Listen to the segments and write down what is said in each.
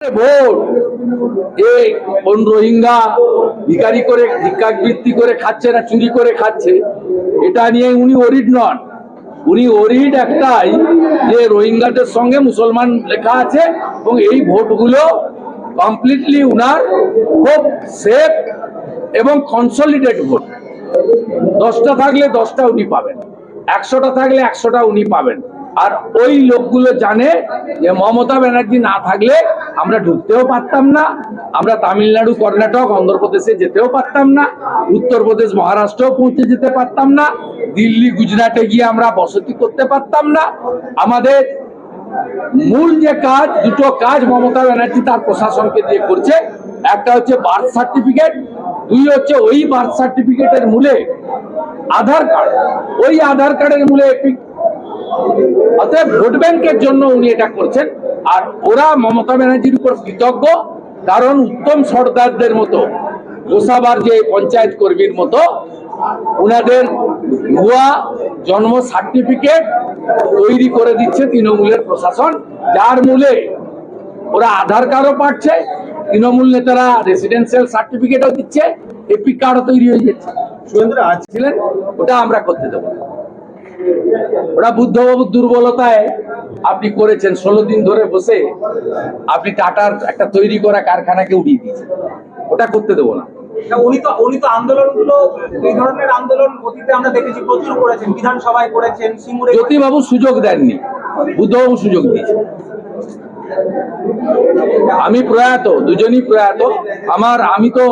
Vote এই কোন রোহিঙ্গা ভিখারি করে ভিক্ষাবৃত্তি করে খাচ্ছে না চুরি করে খাচ্ছে, এটা নিয়ে উনি ওরিড নন। উনি ওরিড একটাই যে রোহিঙ্গাদের সঙ্গে মুসলমান লেখা আছে এবং এই ভোটগুলো কমপ্লিটলি উনার খুব সেফ এবং কনসলিডেট ভোট। 10টা থাকলে 10টা উনি পাবেন, 100টা থাকলে 100টা উনি পাবেন। আর ওই লোকগুলো জানে যে মমতা ব্যানার্জি না থাকলে আমরা ঢুকতেও পারতাম না, আমরা তামিলনাড়ু, কর্ণাটক, অন্ধ্রপ্রদেশে যেতেও পারতাম না, উত্তরপ্রদেশ, মহারাষ্ট্রও পৌঁছে যেতে পারতাম না, দিল্লি, গুজরাটে গিয়ে আমরা বসতি করতে পারতাম না। আমাদের মূল যে কাজ, দুটো কাজ মমতা ব্যানার্জি তার প্রশাসনকে দিয়ে করছে। একটা হচ্ছে বার্থ সার্টিফিকেট, দুই হচ্ছে ওই বার্থ সার্টিফিকেটের মূলে আধার কার্ড, ওই আধার কার্ডের মূলে এপিক। অতএব ভোট ব্যাংকের জন্য উনি এটা করছেন। আর ওরা মমতা ব্যানার্জির উপর কৃতজ্ঞ, কারণ উত্তম সর্দারদের মতো, গোসাবার যে পঞ্চায়েত কর্মীর মতো উনাদের ভুয়া জন্ম সার্টিফিকেট তৈরি করে দিচ্ছে তৃণমূলের প্রশাসন, যার মূলে ওরা আধার কার্ডও পাচ্ছে, তৃণমূল নেতারা রেসিডেন্সিয়াল সার্টিফিকেটও দিচ্ছে, এপিক কার্ডও তৈরি হয়ে যাচ্ছে। সুরেন্দ্র আসছিলেন, ওটা আমরা করতে দেবো। ওটা বুদ্ধবাবুর দুর্বলতায় আপনি করেছেন, 16 দিন ধরে বসে আপনি টাটার একটা তৈরি করা কারখানাকে উড়িয়ে দিয়েছেন, ওটা করতে দেবো না। উনি তো আন্দোলনগুলো, এই ধরনের আন্দোলন অতীতে আমরা দেখেছি প্রচুর করেছেন, বিধানসভায় করেছেন, সিঙ্গুরে। জ্যোতিবাবু সুযোগ দেননি, বুদ্ধবাবু সুযোগ দিয়েছেন। আমি প্রয়াত, দুজনই প্রয়াত। আমি তো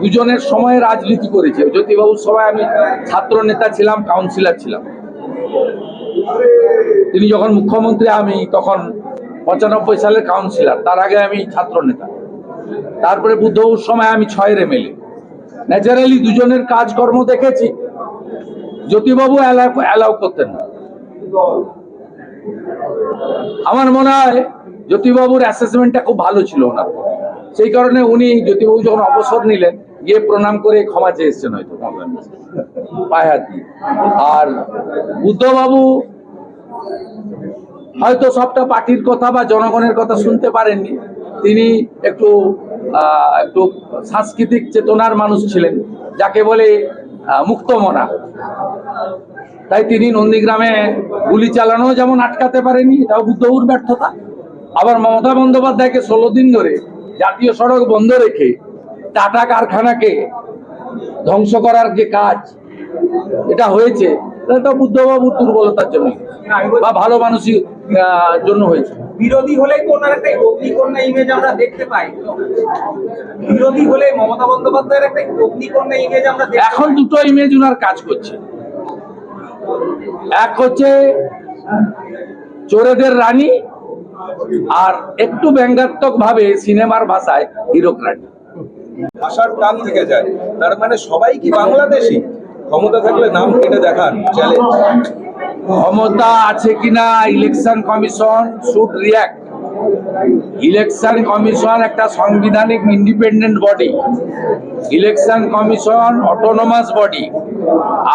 দুজনের সময় রাজনীতি করেছি। জ্যোতিবাবুর সময় আমি ছাত্র নেতা ছিলাম, কাউন্সিলর ছিলাম। তিনি যখন মুখ্যমন্ত্রী, আমি তখন 95 সালের কাউন্সিলর, তার আগে আমি ছাত্র নেতা। তারপরে বুদ্ধবাবুর সময় আমি 6 এমএলএ। ন্যাচারালি দুজনের কাজকর্ম দেখেছি। জ্যোতিবাবু অ্যালাউ করতেন না। আমার মনে হয় জ্যোতিবাবুর অ্যাসেসমেন্টটা খুব ভালো ছিল ওনার, সেই কারণে উনি, জ্যোতিবাবু যখন অবসর নিলেন, গিয়ে প্রণাম করে ক্ষমা চেয়ে এসছেন হয়তো পায়ে হাত দিয়ে। আর বুদ্ধবাবু হয়তো সবটা পার্টির কথা বা জনগণের কথা শুনতে পারেননি। তিনি একটু সাংস্কৃতিক চেতনার মানুষ ছিলেন, যাকে বলে মুক্তমনা। তাই তিনি নন্দীগ্রামে গুলি চালানো যেমন আটকাতে পারেনি, এটাও বুদ্ধবাবুর ব্যর্থতা। আবার মমতা বন্দ্যোপাধ্যায়কে 16 দিন ধরে জাতীয় সড়ক বন্ধ রেখে টাটা কারখানাকে ধ্বংস করার যে কাজ এটা হয়েছে, এটা বুদ্ধবাবুর দুর্বলতার জন্য বা ভালো মানুষের জন্য হয়েছে। বিরোধী হলেই তো ওনার একটা অগ্নিকন্যা ইমেজ আমরা দেখতে পাই। বিরোধী হলে মমতা বন্দ্যোপাধ্যায়ের একটা অগ্নিকন্যা ইমেজ আমরা দেখতে পাই। এখন দুটো ইমেজ উনার কাজ করছে। এক হচ্ছে চোরেদের রানী, আর একটু ব্যঙ্গাত্মক ভাবে সিনেমার ভাষায় হিরোক রানী। ভাষার টান থেকে যায়, তার মানে সবাই কি বাংলাদেশী? ক্ষমতা থাকলে নাম কেটে দেখান, চ্যালেঞ্জ। ক্ষমতা আছে কিনা election commission should react. Election commission একটা সাংবিধানিক independent body. Election commission autonomous body.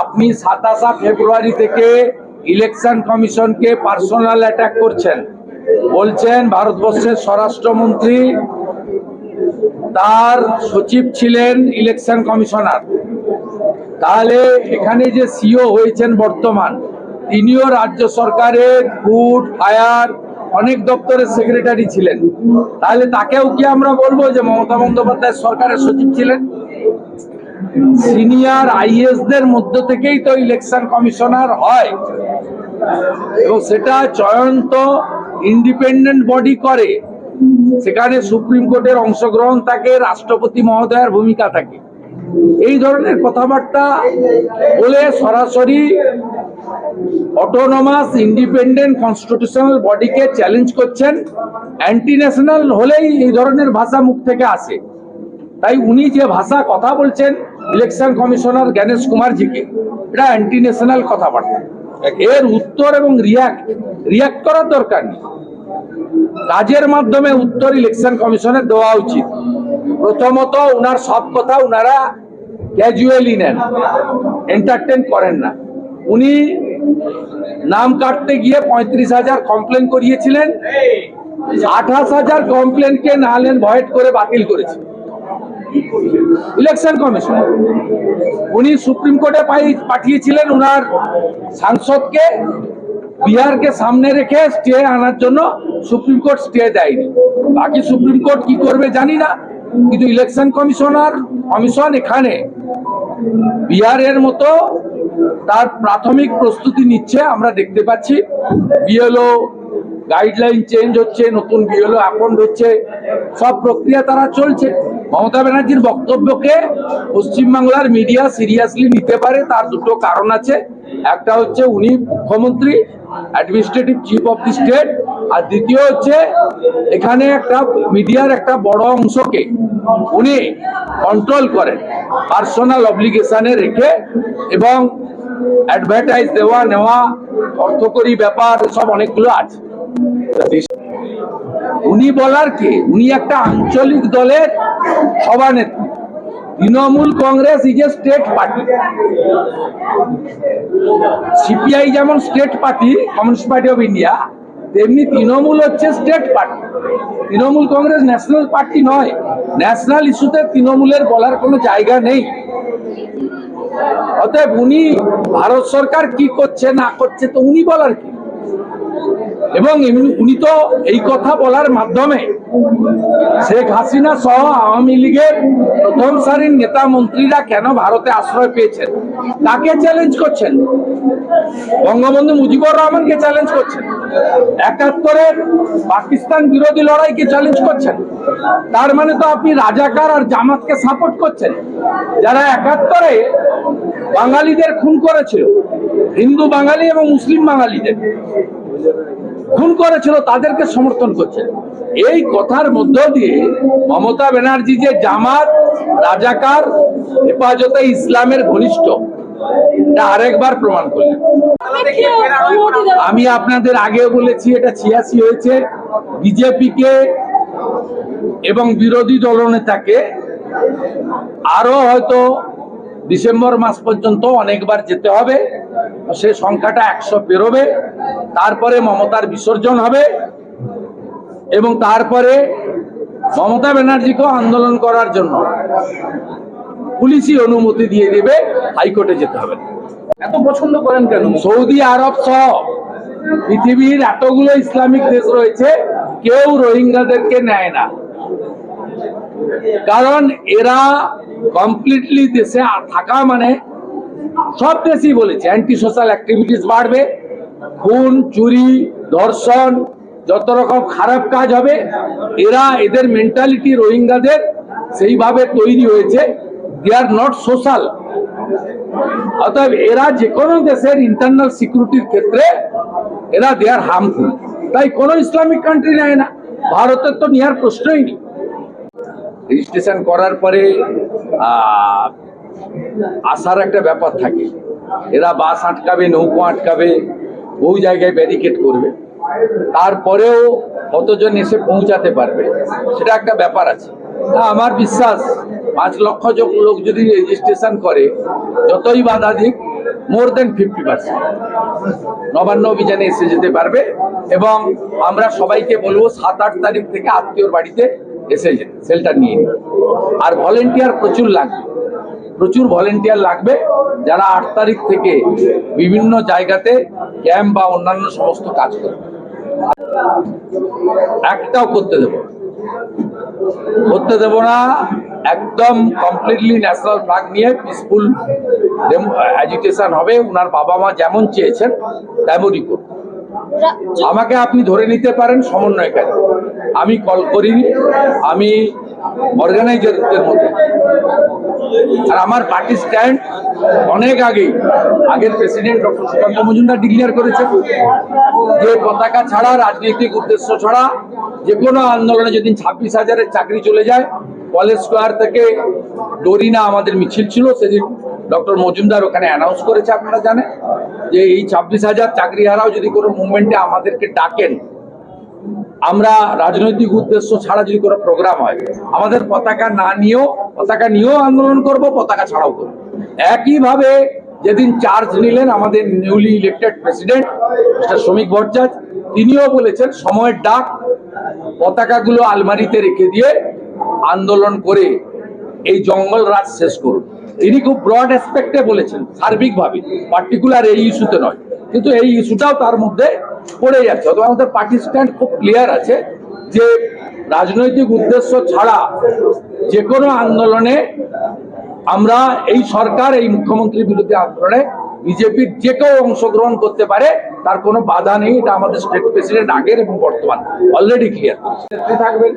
আপনি 27 ফেব্রুয়ারি থেকে ইলেকশন কমিশনকে পার্সোনাল অ্যাটাক করছেন, বলছেন ভারতবর্ষের স্বরাষ্ট্রমন্ত্রী, তার সচিব ছিলেন ইলেকশন কমিশনার। তাহলে এখানে যে সিও হয়েছেন বর্তমান, তিনিও রাজ্য সরকারের ফুড, ফায়ার, অনেক দপ্তরের সেক্রেটারি ছিলেন। তাহলে তাকেও কি আমরা বলবো যে মমতা বন্দ্যোপাধ্যায় সরকারের সচিব ছিলেন? সিনিয়র আইএসদের মধ্য থেকেই তো ইলেকশন কমিশনার হয়, এবং সেটা চয়ন্ত ইন্ডিপেন্ডেন্ট বডি করে। সেখানে সুপ্রিম কোর্টের অংশগ্রহণ থাকে, রাষ্ট্রপতি মহোদয়ের ভূমিকা থাকে। এই ধরনের কথাবার্তা বলে সরাসরি অটোনমাস ইন্ডিপেন্ডেন্ট কনস্টিটিউশনাল বডিকে চ্যালেঞ্জ করছেন। অ্যান্টি ন্যাশনাল হলেই এই ধরনের ভাষা মুখ থেকে আসে। তাই উনি যে ভাষা কথা বলছেন ইলেকশন কমিশনার জ্ঞানেশ কুমারজিকে, এটা অ্যান্টি ন্যাশনাল কথাবার্তা। এর উত্তর এবং রিয়াক্ট করার দরকার নেই। কাজের মাধ্যমে উত্তর ইলেকশন কমিশনের দেওয়া উচিত। প্রথমত, উনার সব কথা উনারা ক্যাজুয়ালি নেন, এন্টারটেন করেন না। উনি নাম কাটতে গিয়ে 35,000 কমপ্লেন করিয়েছিলেন, 28,000 কমপ্লেনকে নালেন ভয়েড করে বাতিল করেছে ইলেকশন কমিশন। উনি সুপ্রিম কোর্টে পাঠিয়েছিলেন উনার সাংসদকে, বিহারকে সামনে রেখে স্টে আনার জন্য সুপ্রিম কোর্ট স্টে দেয়নি। বাকি সুপ্রিম কোর্ট কি করবে জানি না, কিন্তু ইলেকশন কমিশন এখানে বিহারের মতো তার প্রাথমিক প্রস্তুতি নিচ্ছে। আমরা দেখতে পাচ্ছি বিএলও গাইডলাইন চেঞ্জ হচ্ছে, নতুন বিএলও অ্যাপয়েন্ট হচ্ছে, সব প্রক্রিয়া তারা চলছে। মমতা ব্যানার্জির বক্তব্যকে পশ্চিমবাংলার মিডিয়া সিরিয়াসলি নিতে পারে, তার দুটো কারণ আছে। একটা হচ্ছে উনি মুখ্যমন্ত্রী, administrative chief of the state, আর দ্বিতীয় হচ্ছে এখানে একটা মিডিয়ার একটা বড় অংশকে উনি কন্ট্রোল করেন পার্সোনাল অব্লিগেশনে রেখে, এবং অ্যাডভার্টাইজ দেওয়া নেওয়া, অর্থকরী ব্যাপার সব অনেকগুলো আছে। উনি বলার কে? উনি একটা আঞ্চলিক দলের সভানেত্রী। Trinamool Congress is a state party. CPI যেমন state party, communist party of India, তেমনি তৃণমূল হচ্ছে state party. Trinamool Congress national party নয়। ন্যাশনাল ইস্যুতে তৃণমূলের বলার কোনো জায়গা নেই। অতএব উনি ভারত সরকার কি করছে না করছে তো উনি বলার কি? এবং উনি তো এই কথা বলার মাধ্যমে শেখ হাসিনা সহ আওয়ামী লীগের প্রথম সারির নেতা মন্ত্রীরা কেন ভারতে আশ্রয় পেয়েছেন তাকে চ্যালেঞ্জ করছেন, বঙ্গবন্ধু মুজিবুর রহমানকে চ্যালেঞ্জ করছেন, 71-এর পাকিস্তান বিরোধী লড়াইকে চ্যালেঞ্জ করছেন। তার মানে তো আপনি রাজাকার আর জামাতকে সাপোর্ট করছেন, যারা 71-এ বাঙালিদের খুন করেছিল, হিন্দু বাঙালি এবং মুসলিম বাঙালিদের খুন করেছিল, তাদেরকে সমর্থন করছেন। এই কথার মধ্য দিয়ে মমতা ব্যানার্জি যে জামাত, রাজাকার, হেফাজতে ইসলামের ঘনিষ্ঠ, এটা আরেকবার প্রমাণ করলেন। আমি আপনাদের আগে বলেছি এটা 86 হয়েছে। বিজেপিকে এবং বিরোধী দলনেতাকে আরো হয়তো ডিসেম্বর মাস পর্যন্ত অনেকবার যেতে হবে, সে সংখ্যাটা 100 পেরোবে। তারপরে মমতার বিসর্জন হবে এবং তারপরে মমতা ব্যানার্জিকেও আন্দোলন করার জন্য পুলিশই অনুমতি দিয়ে দেবে, হাইকোর্টে যেতে হবে। এত পছন্দ করেন কেন? সৌদি আরব সহ পৃথিবীর এতগুলো ইসলামিক দেশ রয়েছে, কেউ রোহিঙ্গাদেরকে নেয় না, কারণ এরা কমপ্লিটলি দেশে থাকা মানে, সব দেশই বলেছে অ্যান্টি সোশ্যাল অ্যাক্টিভিটিস বাড়বে, খুন, চুরি, ধর্ষণ, যত রকম খারাপ কাজ হবে। এদের মেন্টালিটি রোহিঙ্গাদের সেইভাবে তৈরি হয়েছে, দে আর নট সোশ্যাল। অতএব এরা যে কোনো দেশের ইন্টারনাল সিকিউরিটির ক্ষেত্রে এরা দে আর হার্মফুল। তাই কোনো ইসলামিক কান্ট্রি নেয় না, ভারতের তো নেওয়ার প্রশ্নই নেই। রেজিস্ট্রেশন করার পরে আসার একটা ব্যাপার থাকে, এরা বাস আটকাবে, নৌকো আটকাবে, বহু জায়গায় ব্যারিকেড করবে, তারপরেও কতজন এসে পৌঁছাতে পারবে সেটা একটা ব্যাপার আছে। আমার বিশ্বাস 5 লক্ষ লোক যদি রেজিস্ট্রেশন করে, যতই বাধা দিক, মোর দেন 50% নবান্ন অভিযানে এসে যেতে পারবে। এবং আমরা সবাইকে বলবো 7-8 তারিখ থেকে আত্মীয়র বাড়িতে এসে যেতে, শেল্টার নিয়ে নিতে। আর ভলেন্টিয়ার প্রচুর ভলেন্টিয়ার লাগবে, যারা 8 তারিখ থেকে বিভিন্ন জায়গাতে ক্যাম্প বা অন্যান্য সমস্ত কাজ করবে। একটাও করতে দেব না। একদম কমপ্লিটলি ন্যাশনাল ফ্ল্যাগ নিয়ে পিসফুল অ্যাজিটেশন হবে। উনার বাবা মা যেমন চেয়েছেন তেমনই করব। আমাকে আপনি ধরে নিতে পারেন সমন্বয়কারী, আমি কল করিনি, আমি অর্গানাইজারদের মধ্যে। আর আমার পার্টি স্ট্যান্ড অনেক আগের president doctor Sukanta Majumdar declare করেছে যে পতাকা ছাড়া, রাজনৈতিক উদ্দেশ্য ছাড়া যে কোনো আন্দোলনে, যেদিন 26,000-এর চাকরি চলে যায়, কলেজ স্কোয়ার থেকে ডোরিনা আমাদের মিছিল ছিল, সেদিন ডক্টর মজুমদার ওখানে অ্যানাউন্স করেছে, আপনারা জানেন, যে এই 26,000 চাকরি হারাও যদি কোনো মুভমেন্টে আমাদেরকে ডাকেন, আমরা রাজনৈতিক উদ্দেশ্য ছাড়া যদি কোনো প্রোগ্রাম হয়, আমাদের পতাকা নিয়েও আন্দোলন করব, পতাকা ছাড়াও করব। একইভাবে যেদিন চার্জ নিলেন আমাদের নিউলি ইলেক্টেড প্রেসিডেন্ট মিস্টার শ্রমিক ভট্টাচার্য, তিনিও বলেছেন সময়ের ডাক, পতাকাগুলো আলমারিতে রেখে দিয়ে আন্দোলন করে এই জঙ্গল রাজ শেষ করুন। তিনি খুব ব্রড অ্যাসপেক্টে বলেছেন, সার্বিকভাবে, পার্টিকুলার এই ইস্যুতে নয়, কিন্তু এই ইস্যুটাও তার মধ্যে পড়ে যাচ্ছে। অথবা আমাদের পার্টি স্ট্যান্ড খুব ক্লিয়ার আছে যে রাজনৈতিক উদ্দেশ্য ছাড়া যে কোনো আন্দোলনে আমরা এই সরকার, এই মুখ্যমন্ত্রীর বিরুদ্ধে আন্দোলনে বিজেপির যে কেউ অংশগ্রহণ করতে পারে, তার কোনো বাধা নেই। এটা আমাদের স্টেট প্রেসিডেন্ট আগের এবং বর্তমান অলরেডি ক্লিয়ার থাকবেন।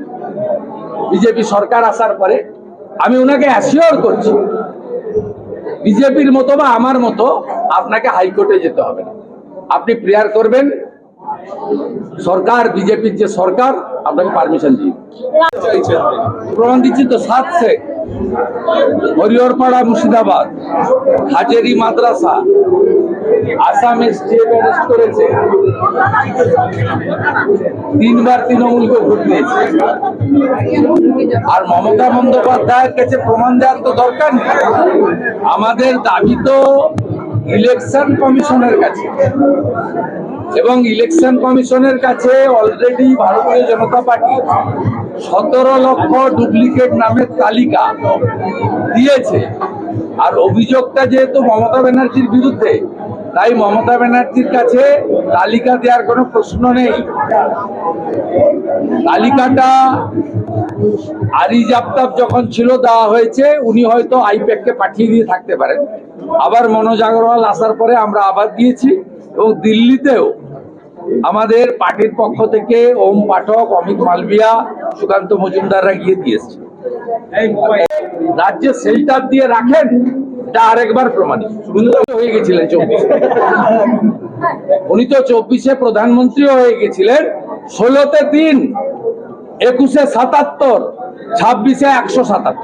বিজেপি সরকার আসার পরে আমি ওনাকে অ্যাসিওর করছি, বিজেপির মতো বা আমার মতো আপনাকে হাইকোর্টে যেতে হবে না। আপনি প্রেয়ার করবেন, সরকার, বিজেপির যে সরকার আপনাকে পারমিশন দিয়ে চাইছেন প্রমাণ দিচ্ছি তো। 7 से হরিহরপাড়া মুর্শিদাবাদ, হাজেরি মাদ্রাসা, আসামে স্টেট অ্যারেস্ট করেছে, 3 বার তৃণমূলকে ভোট দিয়েছে। আর মমতা বন্দ্যোপাধ্যায়ের কাছে প্রমাণ দেওয়ার তো দরকার নেই। আমাদের দাবি তো ইলেকশন কমিশনের কাছে, এবং ইলেকশন কমিশনের কাছে অলরেডি ভারতীয় জনতা পার্টি 17 লক্ষ ডুপ্লিকেট নামের তালিকা দিয়েছে। আর অভিযোগটা যেহেতু মমতা ব্যানার্জির বিরুদ্ধে, তাই মমতা ব্যানার্জির কাছে তালিকা দেওয়ার কোনো প্রশ্ন নেই। তালিকাটা আরিজ আফতাব যখন ছিল দেওয়া হয়েছে, উনি হয়তো আইপ্যাককে পাঠিয়ে দিয়ে থাকতে পারেন। আবার মনোজ আগরওয়াল আসার পরে আমরা আবার দিয়েছি, এবং দিল্লিতেও আমাদের পার্টির পক্ষ থেকে ওম পাঠক, অমিত মালভিয়া, সুকান্ত মজুমদাররা গিয়ে দিয়েছে। রাজ্যে শেল্টার দিয়ে রাখেন, এটা আরেকবার প্রমাণিত। হয়ে গেছিলেন 24, উনি তো 24-এ প্রধানমন্ত্রীও হয়ে গেছিলেন। 16-তে 3, 21-এ 77, 26-এ 177।